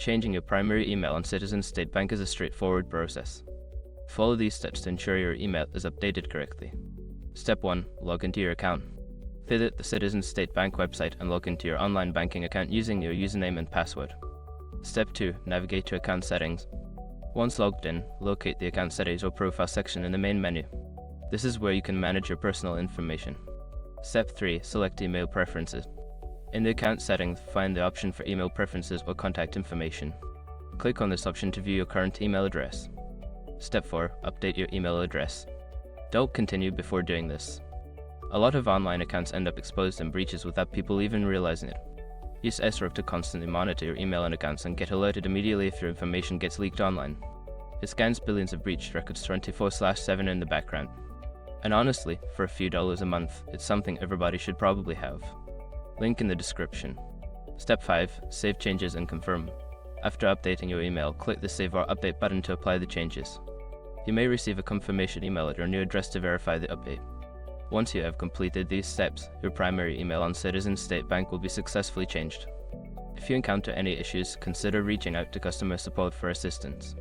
Changing your primary email on Citizen State Bank is a straightforward process. Follow these steps to ensure your email is updated correctly. Step 1. Log into your account. Visit the Citizen State Bank website and log into your online banking account using your username and password. Step 2. Navigate to account settings. Once logged in, locate the account settings or profile section in the main menu. This is where you can manage your personal information. Step 3. Select email preferences. In the account settings, find the option for email preferences or contact information. Click on this option to view your current email address. Step 4. Update your email address. Don't continue before doing this. A lot of online accounts end up exposed in breaches without people even realizing it. Use SROC to constantly monitor your email and accounts and get alerted immediately if your information gets leaked online. It scans billions of breach records 24/7 in the background. And honestly, for a few dollars a month, it's something everybody should probably have. Link in the description. Step 5. Save changes and confirm. After updating your email, click the Save or Update button to apply the changes. You may receive a confirmation email at your new address to verify the update. Once you have completed these steps, your primary email on Citizen State Bank will be successfully changed. If you encounter any issues, consider reaching out to customer support for assistance.